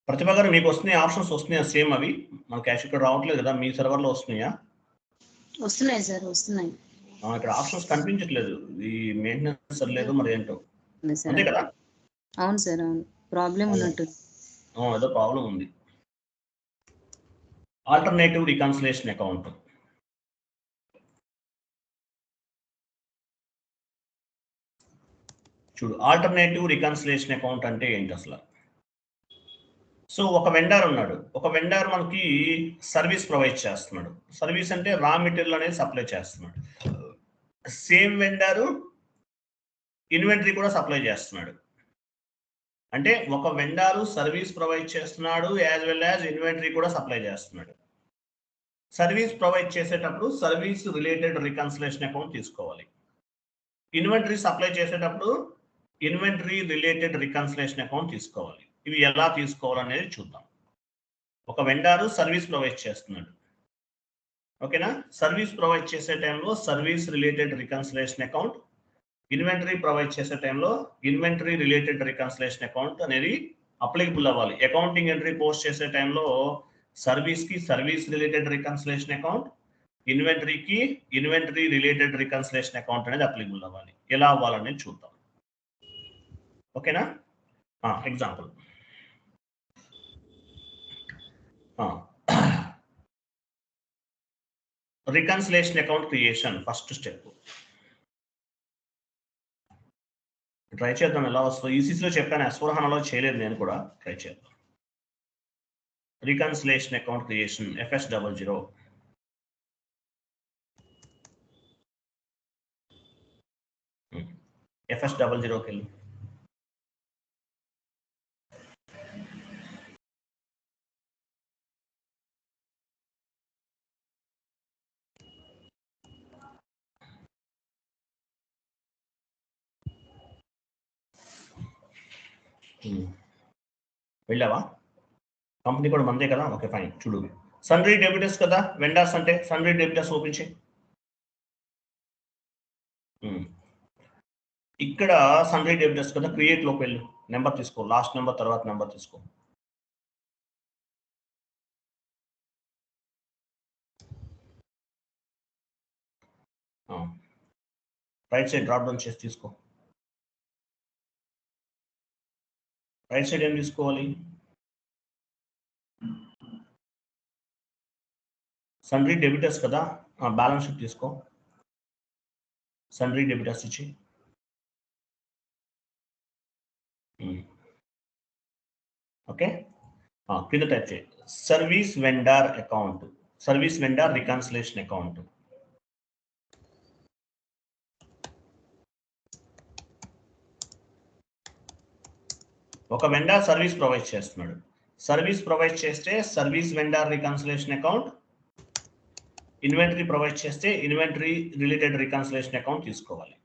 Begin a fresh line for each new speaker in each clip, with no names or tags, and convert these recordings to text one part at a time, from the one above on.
ప్రతిభ గారు మీకు వస్తున్నాయి ఆప్షన్స్ వస్తున్నాయా సేమ్ అవి మన క్యాష్ ఇక్కడ రావట్లేదు కదా మీ సర్వర్లో వస్తున్నాయా?
వస్తున్నాయి సార్ వస్తున్నాయి.
ఇక్కడ ఆప్షన్స్ కనిపించట్లేదు ఈ మెయింటెనెన్స్ లేదు మరి ఏంటో అంతే కదా?
అవును సార్ అవును ప్రాబ్లం ఉన్నట్టు
ఏదో ప్రాబ్లం ఉంది. ఆల్టర్నేటివ్ రికన్సిలేషన్ అకౌంట్ చూడు ఆల్టర్నేటివ్ రికన్సిలేషన్ అకౌంట్ అంటే ఏంటి అసలు? సో ఒక వెండర్ ఉన్నాడు, ఒక వెండర్ మనకి సర్వీస్ ప్రొవైడ్ చేస్తున్నాడు. సర్వీస్ అంటే రా మెటీరియల్ అనేది సప్లై చేస్తున్నాడు. సేమ్ వెండరు ఇన్వెంటరీ కూడా సప్లై చేస్తున్నాడు. అంటే ఒక వెండరు సర్వీస్ ప్రొవైడ్ చేస్తున్నాడు యాజ్ వెల్ యాజ్ ఇన్వెంటరీ కూడా సప్లై చేస్తున్నాడు. సర్వీస్ ప్రొవైడ్ చేసేటప్పుడు సర్వీస్ రిలేటెడ్ రికన్సిలేషన్ అకౌంట్ తీసుకోవాలి. ఇన్వెంటరీ సప్లై చేసేటప్పుడు ఇన్వెంటరీ రిలేటెడ్ రికన్సిలేషన్ అకౌంట్ తీసుకోవాలి. ఇవి ఎలా తీసుకోవాలనేది చూద్దాం. ఒక వెండరు సర్వీస్ ప్రొవైడ్ చేస్తున్నాడు, ఓకేనా? సర్వీస్ ప్రొవైడ్ చేసే టైంలో service related reconciliation account, inventory provide చేసే టైంలో ఇన్వెంటరీ రిలేటెడ్ రికన్సిలేషన్ అకౌంట్ అనేది అప్లికబుల్ అవ్వాలి. అకౌంటింగ్ ఎంట్రీ పోస్ట్ చేసే టైంలో సర్వీస్కి సర్వీస్ రిలేటెడ్ రికన్సిలేషన్ అకౌంట్, ఇన్వెంటరీకి ఇన్వెంటరీ రిలేటెడ్ రికన్సిలేషన్ అకౌంట్ అనేది అప్లికబుల్ అవ్వాలి. ఎలా అవ్వాలనేది చూద్దాం, ఓకేనా? Example reconciliation account creation first step. Try చేద్దాం ఎలా వస్తుందో. ఈసీసీలో చెప్పాను, S/4HANAలో చేయలేదు నేను కూడా. ట్రై చేద్దాం. రికన్సిలేషన్ అకౌంట్ క్రియేషన్ FS00 FS00కి వెళ్ళి వెళ్ళావా? కంపెనీ కూడా మందే కదా, ఓకే ఫైన్. చూడు సన్రీ డెబిటర్స్ కదా వెండర్స్ అంటే, సన్రీ డెబిటర్స్ ఓపెన్ చేయి. ఇక్కడ సన్రీ డెబిటర్స్ కదా, క్రియేట్ లోకి వెళ్ళు, నెంబర్ తీసుకో, లాస్ట్ నెంబర్ తర్వాత నెంబర్ తీసుకో. రైట్ సైడ్ డ్రాప్ డౌన్ చేసి తీసుకో. రైట్ సైడ్ ఏం తీసుకోవాలి? సన్రీ డెబిటర్స్ కదా, బ్యాలెన్స్ షీట్ తీసుకో. సన్రీ డెబిటర్స్ ఇచ్చి ఓకే కింద టైప్ చేయి service vendor account, service vendor reconciliation account. ఒక వెండర్ సర్వీస్ ప్రొవైడ్ చేస్తున్నాడు. సర్వీస్ ప్రొవైడ్ చేస్తే service vendor reconciliation account, inventory provide చేస్తే ఇన్వెంటరీ రిలేటెడ్ రికన్సిలేషన్ అకౌంట్ తీసుకోవాలి.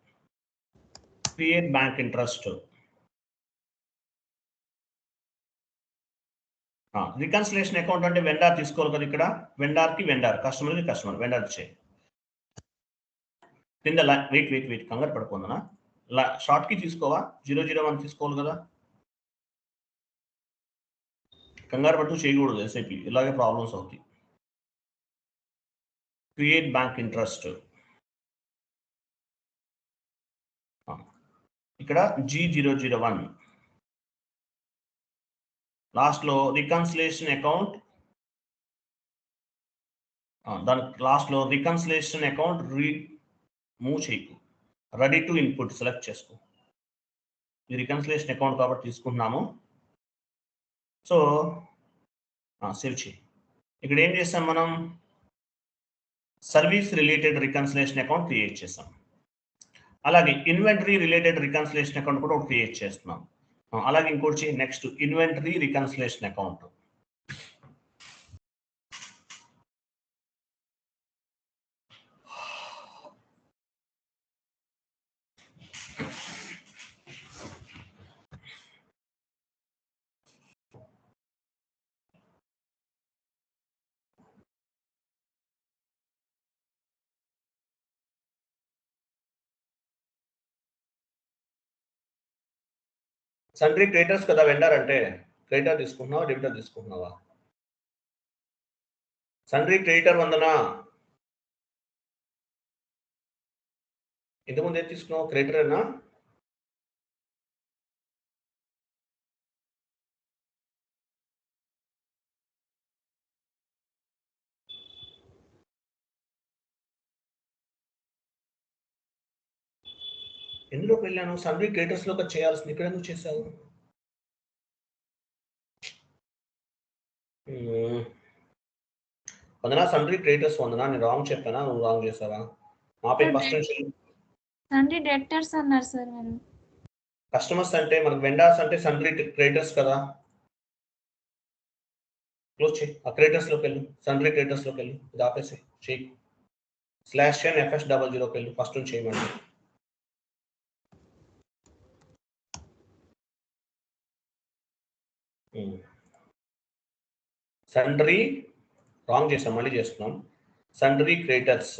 Create bank interest. Reconciliation account అంటే వెండర్ తీసుకోవాలి కదా, ఇక్కడ వెండర్కి వెండర్, కస్టమర్కి కస్టమర్, వెండర్ చేయి. కింద వెయిట్ కంగారు పడిపోందనా, షార్ట్ కి తీసుకోవా, 001 తీసుకోవాలి కదా, కంగారు పట్టు చేయకూడదు. ఎస్ఐపి ఇలాగే ప్రాబ్లమ్స్ అవుతాయి. క్రియేట్ బ్యాంక్ ఇంట్రెస్ట్, ఇక్కడ G001 లాస్ట్ లో రికన్సిలేషన్ అకౌంట్, దాని లాస్ట్ లో రికన్సిలేషన్ అకౌంట్ మూవ్ చేయకు, రెడీ టు ఇన్పుట్ సెలెక్ట్ చేసుకో. ఈ రికన్సిలేషన్ అకౌంట్ కాబట్టి తీసుకుంటున్నాము. సో సేవ్ చేయి. ఇక్కడ ఏం చేస్తాం మనం, service related reconciliation account create చేస్తాం. అలాగే ఇన్వెంటరీ రిలేటెడ్ రికన్సిలేషన్ అకౌంట్ కూడా క్రియేట్ చేస్తున్నాం. అలాగే ఇంకోటి next inventory reconciliation account. సన్రీ creators కదా వెండర్ అంటే, క్రెడిటర్ తీసుకుంటున్నావా, డెబిటర్ తీసుకుంటున్నావా? సన్రీ క్రెడిటర్ వందన. ఇంతకుముందు ఏది తీసుకున్నావు? క్రెడిటరేనా? ఎందులోకి వెళ్ళాను? సన్రీ క్రెడిటర్స్లోకి చేయాల్సింది ఇక్కడ ఎందుకు చేశావు? వందనా, సన్రీ క్రెడిటర్స్ వందనా. నేను రాంగ్ చెప్పానా, నువ్వు రాంగ్ చేసావా? మా పేరు ఫస్ట్ నుంచి
సన్రీ డెటర్స్ అన్నారు సార్ మీరు.
కస్టమర్స్ అంటే మనకు వెండర్స్ అంటే సన్రీ క్రెడిటర్స్ కదా. క్లోజ్ చేయి. ఆ క్రెడిటర్స్లోకి వెళ్ళు, సన్రీ క్రెడిటర్స్లోకి వెళ్ళు. ఇది ఆపేసి చేయి. /FS00 వెళ్ళు, ఫస్ట్ నుంచి చేయమని. సన్రీ రాంగ్ చేసాం, మళ్ళీ చేస్తున్నాం. సన్రీ క్రెడిటర్స్.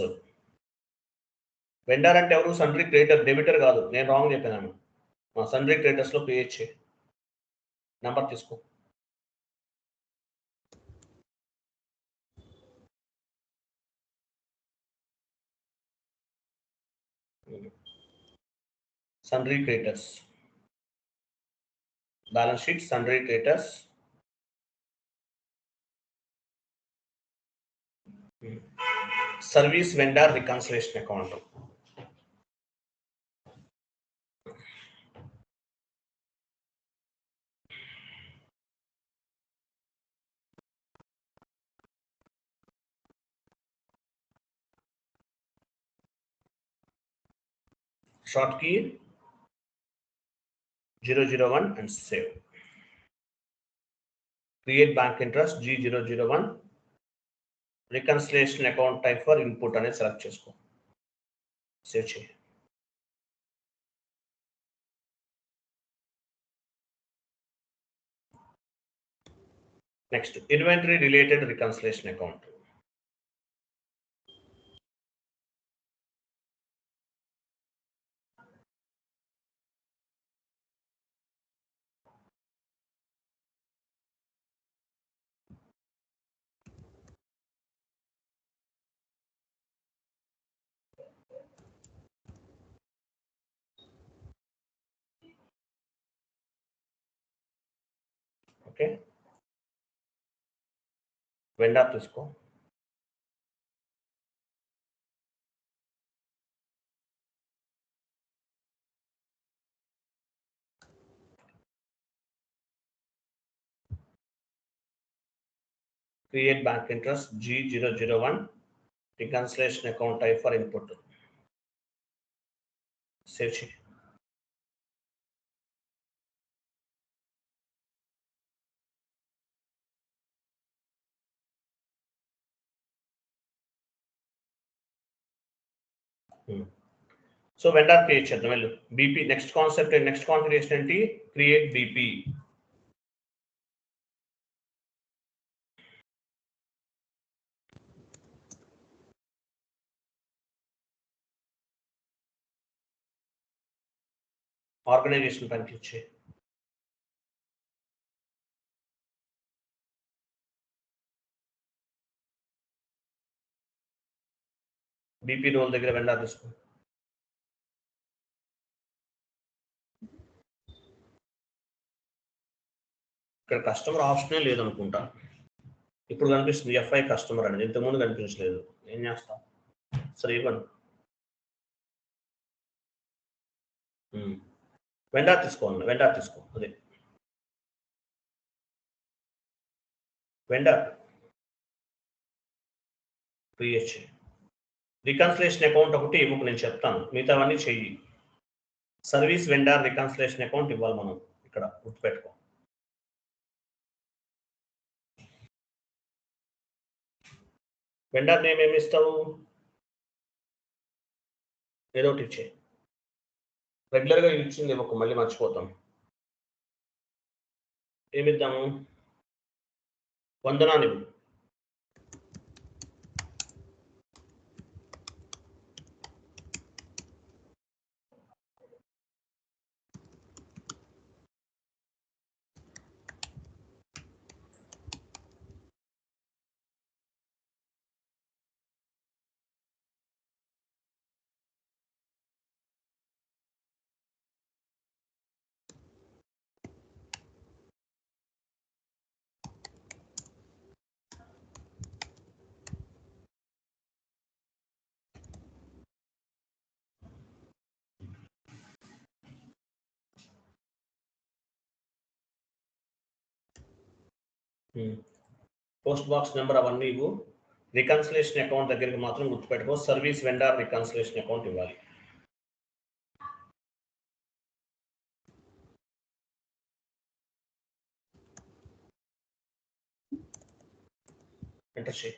వెండర్ అంటే ఎవరు? సన్రీ క్రెడిటర్, డెబిటర్ కాదు. నేను రాంగ్ చెప్పాను. సన్రీ క్రెడిటర్స్లో క్రియేట్ చేయి. నెంబర్ తీసుకో. Sundry creditors, balance sheet, sundry creditors. Service vendor reconciliation account. Short key 001 and save. Create bank interest G001. Reconciliation account type for input అనేది సెలెక్ట్ చేసుకో. Save చేయి. Next inventory related reconciliation account. Okay, vendor తీసుకో. Create bank interest G001. Reconciliation account type for input. Save చేయి. So vendor create చేద్దాం. వెళ్ళు BP. Next concept, next configuration ఏంటి? Create BP. Organisation పైన click చేయి. BP role దగ్గర vendor తీసుకో. ఇక్కడ కస్టమర్ ఆప్షనే లేదనుకుంటా. ఇప్పుడు కనిపిస్తుంది FI కస్టమర్ అనేది, ఇంతకుముందు కనిపించలేదు. ఏం చేస్తాం? సరే ఇవ్వండి. వెండర్ తీసుకోండి, వెండర్ తీసుకో. అదే వెండర్ క్రియేట్ చేయి. రికన్సిలేషన్ అకౌంట్ ఒకటి ఇవ్వకు, నేను చెప్తాను, మిగతావన్నీ చెయ్యి. సర్వీస్ వెండర్ రికన్సిలేషన్ అకౌంట్ ఇవ్వాలి మనం. ఇక్కడ గుర్తుపెట్టుకో. వెండర్ నేమ్ ఏమి ఇస్తావు? ఏదో ఒకటి ఇచ్చే. రెగ్యులర్గా ఇచ్చింది ఇవ్వకు, మళ్ళీ మర్చిపోతాం. ఏమిద్దాము? వందనాన్ని. పోస్ట్ బాక్స్ నెంబర్ అవన్నీ ఇవ్వు. రికన్సిలేషన్ అకౌంట్ దగ్గరికి మాత్రం గుర్తుపెట్టుకో, సర్వీస్ వెండర్ రికన్సిలేషన్ అకౌంట్ ఇవ్వాలి. ఎంటర్ చేయి.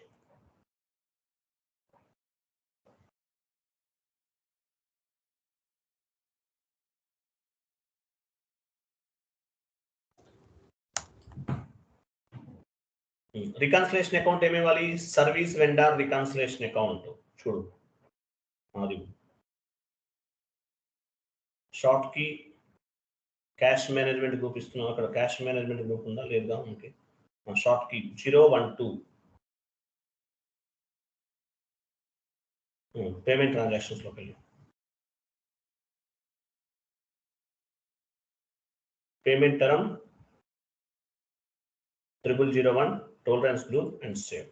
రికన్సిలేషన్ అకౌంట్ ఏమి ఇవ్వాలి? Service vendor reconciliation account. చూడు, అది షార్ట్ కి క్యాష్ మేనేజ్మెంట్ గ్రూప్ ఇస్తున్నాం. అక్కడ క్యాష్ మేనేజ్మెంట్ గ్రూప్ ఉందా లేదా? ఓకే, షార్ట్ కి 012 పేమెంట్ ట్రాన్సాక్షన్స్ లోకి వెళ్ళి payment term 0001 tolerance group and save.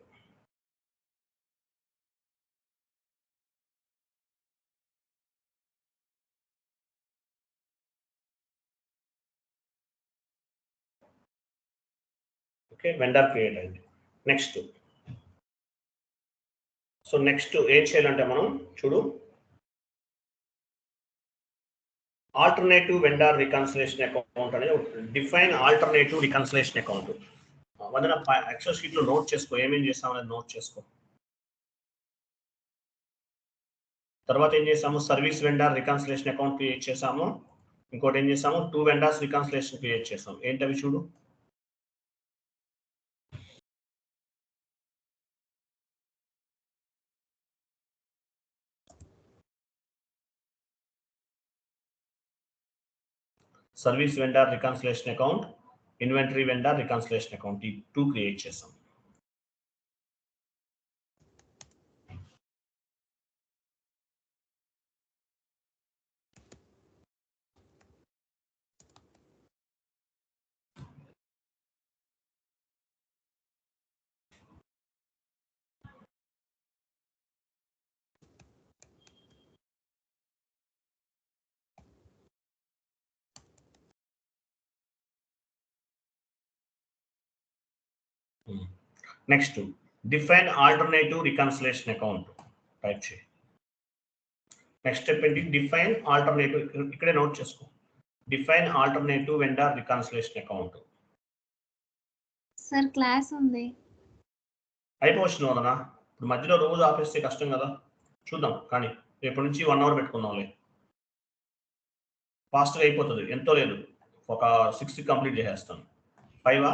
Okay, vendor create అయింది. నెక్స్ట్, సో నెక్స్ట్ ఏం చేయాలంటే మనం చూడు, ఆల్టర్నేటివ్ వెండర్ రికన్సిలేషన్ అకౌంట్ అనేది డిఫైన్ ఆల్టర్నేటివ్ రికన్సిలేషన్ అకౌంట్. వదిన ఎక్సెల్ షీట్ లో నోట్ చేసుకో, ఏమేం చేస్తాం అనేది నోట్ చేసుకో. తర్వాత ఏం చేసాము? Service vendor reconciliation account create చేసాము. ఇంకోటి ఏం చేసాము? 2 వెండర్స్ రికన్సిలేషన్ క్రియేట్ చేసాం. ఏంటవి చూడు. Service vendor reconciliation account, inventory vendor reconciliation account, ఈ 2 క్రియేట్ చేసాం. Next, define alternative reconciliation account type చేయి. నెక్స్ట్ స్టెప్ ఏంటి? డిఫైన్ ఆల్టర్నేటివ్, ఇక్కడే నోట్ చేసుకో. Define alternative vendor reconciliation account.
Sir class ఉంది.
అయిపోవచ్చు వదనా, ఇప్పుడు మధ్యలో రోజు ఆపేస్తే కష్టం కదా. చూద్దాం, కానీ రేపటి నుంచి 1 అవర్ పెట్టుకుందాంలే, ఫాస్ట్గా అయిపోతుంది. ఎంతో లేదు, ఒక 6 కంప్లీట్ చేసేస్తాను. 5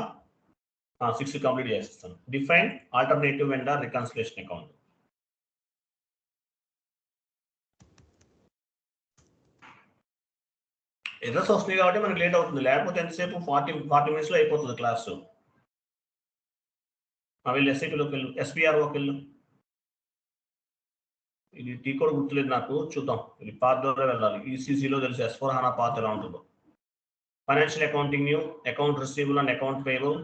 6 కంప్లీట్ చేసేస్తాను. Define alternative vendor reconciliation account. Errors వస్తున్నాయి కాబట్టి మనకి లేట్ అవుతుంది, లేకపోతే ఎంతసేపు 40 మినిట్స్లో అయిపోతుంది క్లాసు. వీళ్ళు ఎస్ఐపిలోకి వెళ్ళు, ఎస్పీఆర్ఓకి వెళ్ళు. ఇది టీ కూడా గుర్తులేదు నాకు, చూద్దాం. ఇది పాత్ ద్వారా వెళ్ళాలి. ఈసీసీలో తెలుసు S/4HANA పాత్ ఎలా ఉంటుందో. Financial accounting new, account receivable and account payable.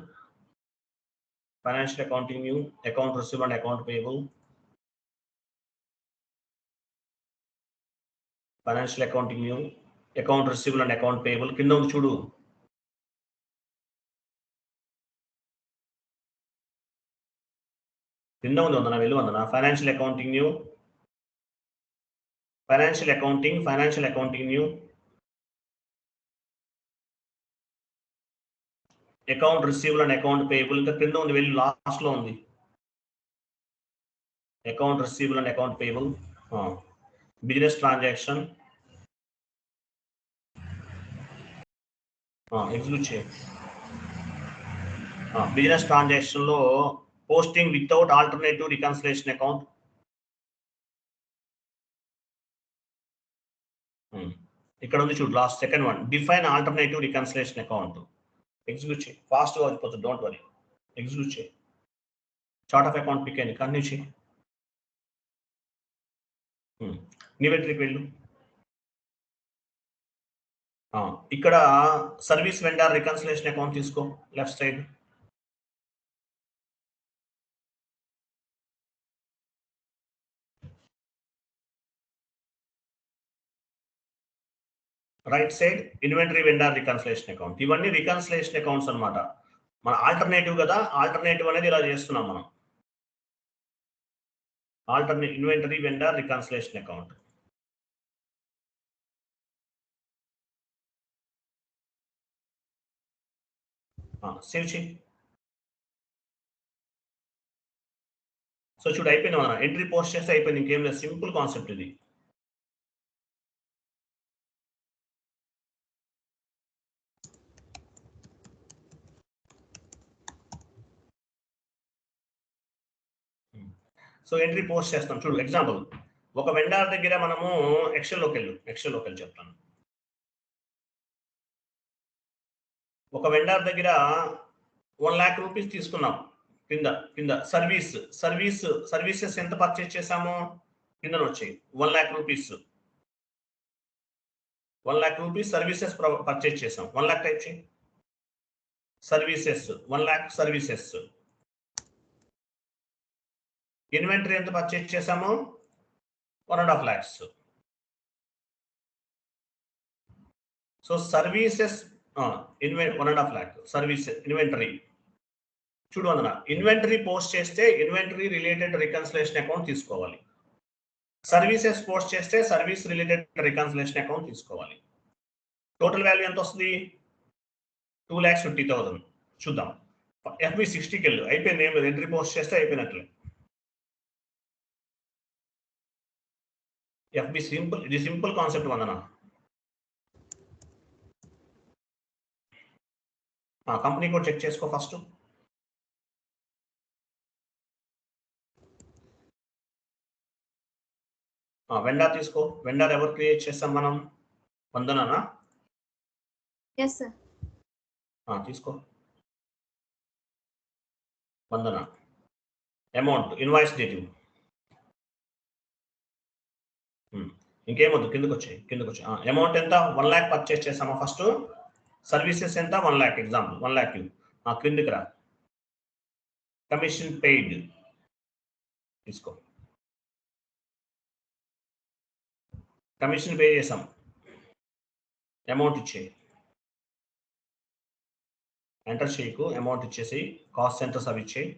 Financial accounting new, account receivable and account payable. Financial accounting new, account receivable and account payable. కింద ఉంది చూడు, కింద ఉంది వందన, వెళ్ళి Vandana. Financial accounting new, financial accounting new, account receivable and account payable. ఇంకా కింద ఉంది, వెళ్ళి లాస్ట్ లో ఉంది account receivable and account payable. Business transaction execute చేయి. బిజినెస్ ట్రాన్సాక్షన్ లో posting without alternative reconciliation account. ఇక్కడ ఉంది చూడు, last second one, define alternative reconciliation account. Execute చేయి, ఫాస్ట్గా అయిపోతుంది, డోంట్ వరీ. ఎగ్జిక్యూట్ చేయి. చార్ట్ ఆఫ్ అకౌంట్ పిక్ అయింది, కంటిన్యూ చేయి. ఇన్వెంటరీకి వెళ్ళు. ఇక్కడ సర్వీస్ వెండర్ రికన్సిలేషన్ అకౌంట్ తీసుకో, left side. Right side inventory vendor reconciliation account. ఇవన్నీ రికన్సిలేషన్ అకౌంట్స్ అనమాట. మన ఆల్టర్నేటివ్ కదా, ఆల్టర్నేటివ్ అనేది ఇలా చేస్తున్నాం మనం. Alternate inventory vendor reconciliation account. Save చేయి. సో చూడు అయిపోయింది, మన ఎంట్రీ పోస్ట్ చేస్తే అయిపోయింది, ఇంకేం లేదు, సింపుల్ కాన్సెప్ట్ ఇది. సో ఎంట్రీ పోస్ట్ చేస్తాం చూడు. ఎగ్జాంపుల్, ఒక వెండర్ దగ్గర మనము ఎక్సెల్లోకి వెళ్ళి చెప్తాను. ఒక వెండర్ దగ్గర 1 lakh రూపీస్ తీసుకున్నాం. కింద సర్వీసెస్ ఎంత పర్చేజ్ చేసాము, కింద వచ్చాయి 1 lakh rupees. 1 lakh rupees services purchase చేసాం. 1 lakh టైప్ చేయి. Services 1 lakh services. ఇన్వెంటరీ ఎంత పర్చేజ్ చేసాము, 1.5 lakhs. So services 1.5 lakh service inventory. చూడు వందన, ఇన్వెంటరీ పోస్ట్ చేస్తే ఇన్వెంటరీ రిలేటెడ్ రికన్సిలేషన్ అకౌంట్ తీసుకోవాలి. సర్వీసెస్ పోస్ట్ చేస్తే సర్వీస్ రిలేటెడ్ రికన్సిలేషన్ అకౌంట్ తీసుకోవాలి. Total value ఎంత వస్తుంది, 2,50,000. చూద్దాం. FB 60కి వెళ్ళు. అయిపోయింది, ఏం లేదు, ఎంట్రీ పోస్ట్ చేస్తే అయిపోయినట్లే. FB సింపుల్, ఇది simple concept Vandana. Company code check చేసుకో ఫస్ట్. వెండర్ తీసుకో. వెండర్ ఎవరు క్రియేట్ చేస్తాం మనం, వందననా?
yes sir.
తీసుకో వందన. Amount invoice date. ఇంకేమొద్దు, కిందకు వచ్చాయి. అమౌంట్ ఎంత, 1 lakh పర్చేస్ చేసామా ఫస్ట్. సర్వీసెస్ ఎంత, 1 lakh. Example 1 lakh. కిందకి రా. కమిషన్ పెయిడ్ తీసుకో. కమిషన్ పే చేసాం, అమౌంట్ ఇచ్చేయి. ఎంటర్ చేయకు, అమౌంట్ ఇచ్చేసి కాస్ట్ సెంటర్స్ అవి ఇచ్చేయి.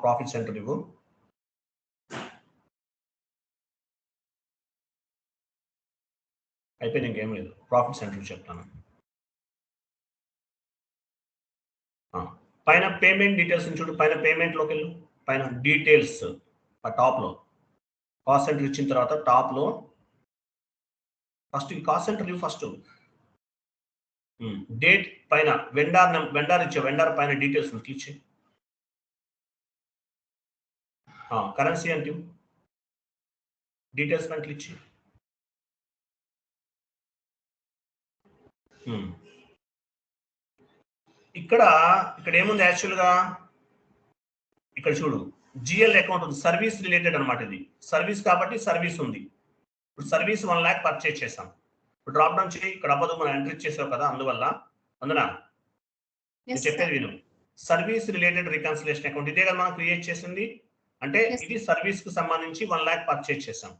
ప్రాఫిట్ సెంటర్ ఇవ్వు. అయిపోయింది, ఇంకేం లేదు. ప్రాఫిట్ సెంటర్ చెప్తాను. పైన పేమెంట్ డీటెయిల్స్ చూడు. పైన పేమెంట్లోకి వెళ్ళు. పైన డీటెయిల్స్ టాప్లో కాస్ట్ సెంటర్ ఇచ్చిన తర్వాత టాప్లో ఫస్ట్ కాస్ట్ సెంటర్ ఇవ్వు. ఫస్ట్ డేట్ పైన వెండర్ ఇచ్చే వెండర్ పైన డీటెయిల్స్ క్లిక్ చేయి. కరెన్సీ అంటే డీటెయిల్స్ పైన క్లిక్ చేయి. ఇక్కడ ఏముంది యాక్చువల్గా, ఇక్కడ చూడు, జిఎల్ అకౌంట్ ఉంది, సర్వీస్ రిలేటెడ్ అనమాట. ఇది సర్వీస్ కాబట్టి సర్వీస్ ఉంది. ఇప్పుడు సర్వీస్ 1 lakh పర్చేజ్ చేసాం. ఇప్పుడు డ్రాప్ డౌన్ చేయి. ఇక్కడ అవ్వదు, మనం ఎంట్రీ చేసావు కదా, అందువల్ల అందునా చెప్పేది విను. సర్వీస్ రిలేటెడ్ రికన్సిలేషన్ అకౌంట్ ఇదే కదా మనం క్రియేట్ చేసింది. అంటే ఇది సర్వీస్ కు సంబంధించి 1 lakh పర్చేజ్ చేసాం.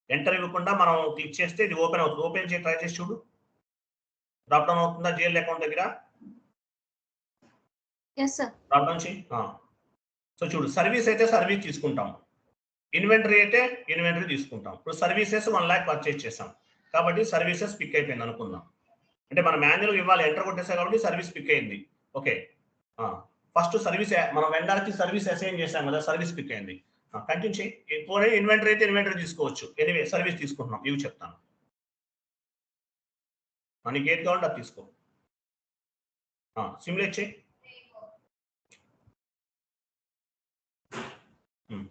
ఎంటర్ ఇవ్వకుండా మనం క్లిక్ చేస్తే ఇది ఓపెన్ అవుతుంది. ఓపెన్ చేసి ట్రై చేసి చూడు. డ్రాప్ డౌన్ అవుతుందా జిఎల్ అకౌంట్ దగ్గర? డ్రాప్ డౌన్ చేయి. సో చూడు, సర్వీస్ అయితే సర్వీస్ తీసుకుంటాం, ఇన్వెంటరీ అయితే ఇన్వెంటరీ తీసుకుంటాం. ఇప్పుడు సర్వీసెస్ 1 lakh పర్చేజ్ చేసాం కాబట్టి సర్వీసెస్ పిక్ అయిపోయింది అనుకుందాం. అంటే మన మాన్యువల్ ఇవ్వాలి, ఎంటర్ కొట్టేసాం కాబట్టి సర్వీస్ పిక్ అయింది. ఓకే, ఫస్ట్ సర్వీస్ మనం వెండర్కి సర్వీస్ అసైన్ చేసాం కదా, సర్వీస్ పిక్ అయింది. కంటిన్యూ చేయి. పోనీ ఇన్వెంటరీ అయితే ఇన్వెంటరీ తీసుకోవచ్చు. ఎనీవే సర్వీస్ తీసుకుంటున్నాం, ఇవి చెప్తాను. మనకి ఏది కావాలంటే అది తీసుకో. సిమ్యులేట్ చేయి.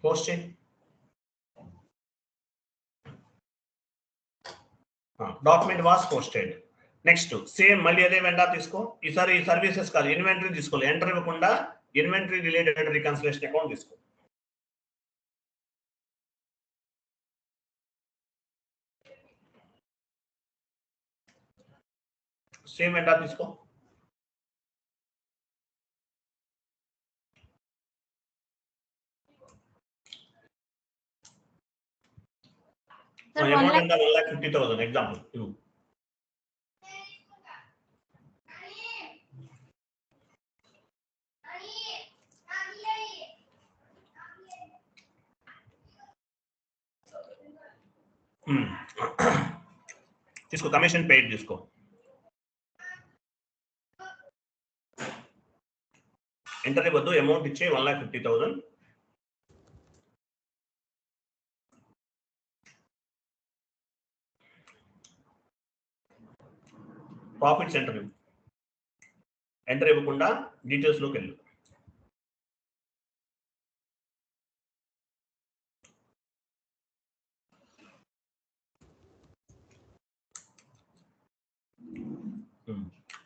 పోస్ట్ చేయి. Document was posted. Next same మళ్ళీ అదే వెండర్ తీసుకో. ఈసారి ఈ సర్వీసెస్ కాదు, ఇన్వెంటరీ తీసుకోవాలి. ఎంటర్ ఇవ్వకుండా ఇన్వెంటరీ రిలేటెడ్ రికన్సిలేషన్ అకౌంట్ తీసుకో. సేమ్ వెండర్ తీసుకో. అమౌంట్ ఎంత, 1,50,000 ఎగ్జాంపుల్. తీసుకో, కమిషన్ పెయిడ్ తీసుకో. ఎంటర్ ఇవ్వద్దు, అమౌంట్ ఇచ్చే 1,50,000. ప్రాఫిట్స్ ఎంటర్ ఇవ్వకుండా డీటెయిల్స్లోకి వెళ్ళు.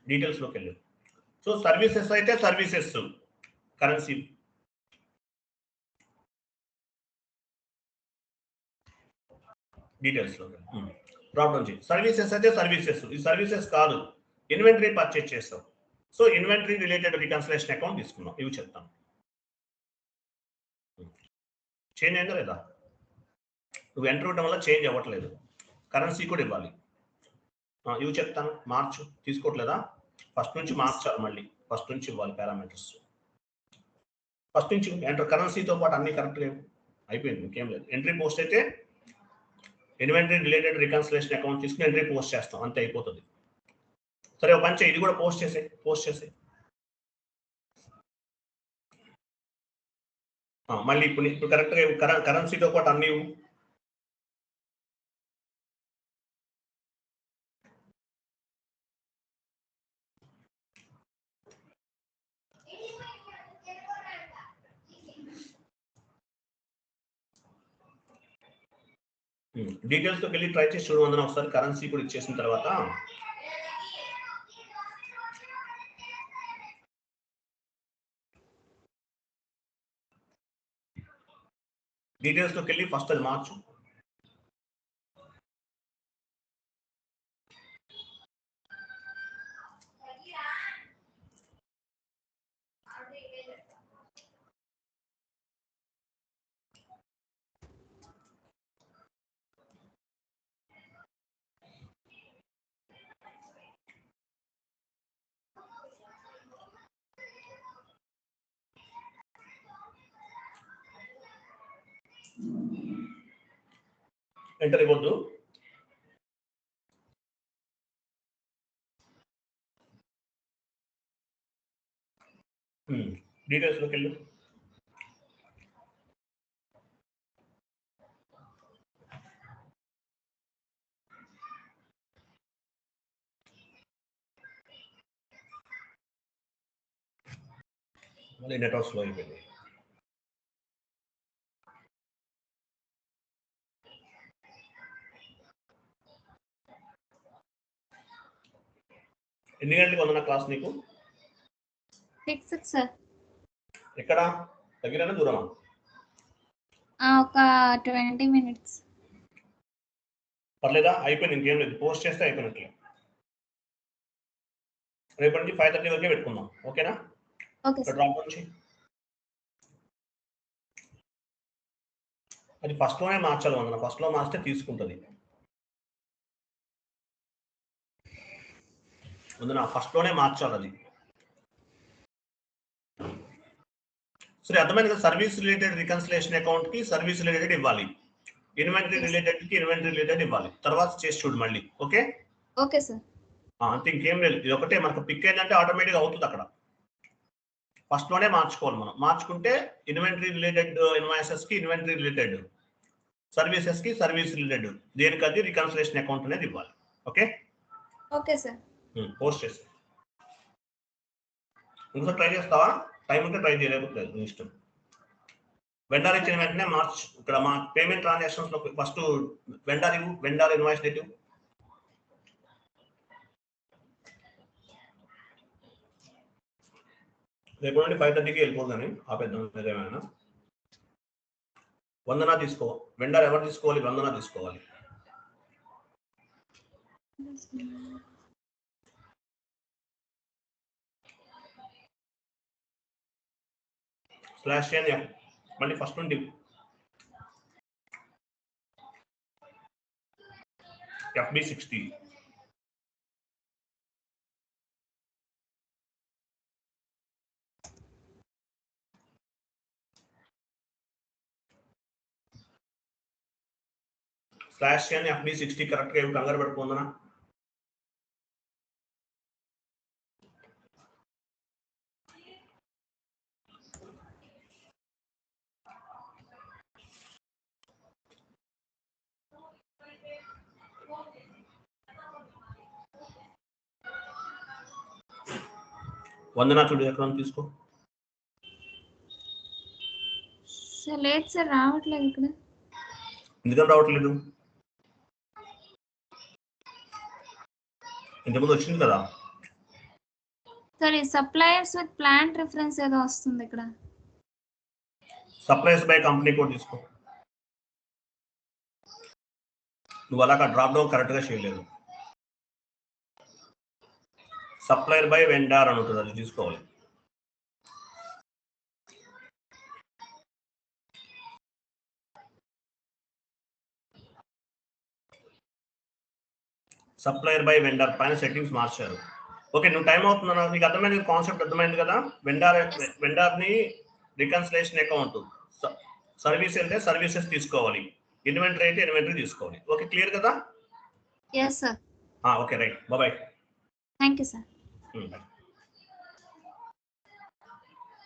డీటెయిల్స్లోకి వెళ్ళు. సో సర్వీసెస్ అయితే సర్వీసెస్ కరెన్సీ డీటెయిల్స్లో ప్రాబ్లం చేయి. సర్వీసెస్ అయితే సర్వీసెస్, ఈ సర్వీసెస్ కాదు, ఇన్వెంటరీ పర్చేజ్ చేస్తావు. So inventory related reconciliation account తీసుకున్నాం. ఇవి చెప్తాను. చేంజ్ అయిందా లేదా? నువ్వు ఎంటర్ ఇవ్వడం వల్ల చేంజ్ అవ్వట్లేదు. కరెన్సీ కూడా ఇవ్వాలి. ఇవి చెప్తాను. మార్చు. తీసుకోవట్లేదా? ఫస్ట్ నుంచి మార్చాలి. మళ్ళీ ఫస్ట్ నుంచి ఇవ్వాలి పారామీటర్స్. ఫస్ట్ నుంచి ఎంటర్ కరెన్సీతో పాటు అన్ని కరెక్ట్గా అయిపోయింది, ఇంకేం లేదు. ఎంట్రీ పోస్ట్ అయితే ఇన్వెంటరీ రిలేటెడ్ రికన్సిలేషన్ అకౌంట్ తీసుకుని ఎంట్రీ పోస్ట్ చేస్తాం, అంతే అయిపోతుంది. సరే, ఒక పని చేయి, ఇది కూడా పోస్ట్ చేసే మళ్ళీ ఇప్పుడు కరెక్ట్గా కరెన్సీతో పాటు అన్ని డీటెయిల్స్లోకి వెళ్ళి ట్రై చేసి చూడు. వందన ఒకసారి కరెన్సీ కూడా ఇచ్చేసిన తర్వాత డీటెయిల్స్లోకి వెళ్ళి ఫస్ట్ అది మార్చు. ఎంటర్ ఇవ్వద్దు. డీటెయిల్స్లోకి వెళ్ళు. మళ్ళీ నెట్వర్క్ స్లో అయిపోయింది. ఎన్ని గంటలకు వందన క్లాస్ నీకు?
6 సార్.
ఎక్కడ? దగ్గరనా దూరమా?
ఒక 20 minutes.
పర్లేదా? అయిపోయింది, ఇంకేం లేదు. పోస్ట్ చేస్తే అయిపోయినట్లే. రేపటి నుంచి 5:30 వరకే పెట్టుకుందాం, ఓకేనా?
Okay sir.
డ్రాప్ నుంచి అది ఫస్ట్లోనే మార్చాలి వందన. ఫస్ట్లో మార్చితే తీసుకుంటుంది వందన, ఫస్ట్లోనే మార్చాలి అది. సరే, అర్థమైంది కదా? సర్వీస్ రిలేటెడ్ రికన్సిలేషన్ అకౌంట్ కి సర్వీస్ రిలేటెడ్ ఇవ్వాలి, ఇన్వెంటరీ రిలేటెడ్ కి ఇన్వెంటరీ రిలేటెడ్ ఇవ్వాలి. తర్వాత చేసి చూడు మళ్ళీ. Okay
okay sir.
అంతే, ఇంకేం లేదు. ఇది ఒకటే మనకు పిక్ ఏంటంటే ఆటోమేటిక్గా అవుతుంది అక్కడ. ఫస్ట్లోనే మార్చుకోవాలి మనం. మార్చుకుంటే ఇన్వెంటరీ రిలేటెడ్ ఇన్వాయిసెస్ కి ఇన్వెంటరీ రిలేటెడ్, సర్వీసెస్ కి సర్వీస్ రిలేటెడ్, దేనికది రికన్సిలేషన్ అకౌంట్ అనేది ఇవ్వాలి. Okay
okay sir.
పోస్ట్ చేసి ఇంకోసారి ట్రై చేస్తావా? టైం ఉంటే ట్రై చేయలేకపోతే ఇష్టం. వెండర్ ఇచ్చిన వెంటనే మార్చ్. ఇక్కడ మా పేమెంట్ ట్రాన్సాక్షన్స్ లో ఫస్ట్ వెండర్ ఇన్వాయిస్ డేట్ రేపు నుండి 5:30కి వెళ్ళిపోతుందని ఆపేద్దాం. ఏమైనా వందన తీసుకో. వెండర్ ఎవరు తీసుకోవాలి? వందన తీసుకోవాలి. స్లాష్ అని మళ్ళీ ఫస్ట్ నుండి FB60. స్లాష్ అని FB60 కరెక్ట్గా ఏమి కంగారు పెట్టుకుందనా? వందనా చూడు ఎక్కడ తీసుకో.
సార్ లేదు సార్, రావట్లేదు ఇక్కడ.
ఎందుకని రావట్లేదు? ఇంతకుముందు వచ్చింది కదా.
సార్ ఈ సప్లయర్స్ విత్ ప్లాంట్ రిఫరెన్స్ ఏదో వస్తుంది ఇక్కడ.
సప్లైస్ బై కంపెనీ కోడ్ తీసుకో. నువ్వు అలాగా డ్రాప్ డౌన్ కరెక్ట్గా చేయలేదు. సప్లైర్ బై వెండార్ అని ఉంటుంది, అది తీసుకోవాలి. సప్లైర్ బై వెండర్ పైన సెట్టింగ్స్ మార్చారు. ఓకే, నువ్వు టైం అవుతుందా? నీకు అర్థమైంది, కాన్సెప్ట్ అర్థమైంది కదా. వెండర్ని రికన్సిలేషన్ అకౌంట్, సర్వీస్ అంటే సర్వీసెస్ తీసుకోవాలి, ఇన్వెంటరీ అయితే ఇన్వెంటరీ తీసుకోవాలి. ఓకే, క్లియర్ కదా?
Yes sir.
Okay, right, bye.
Thank you sir.
Bye.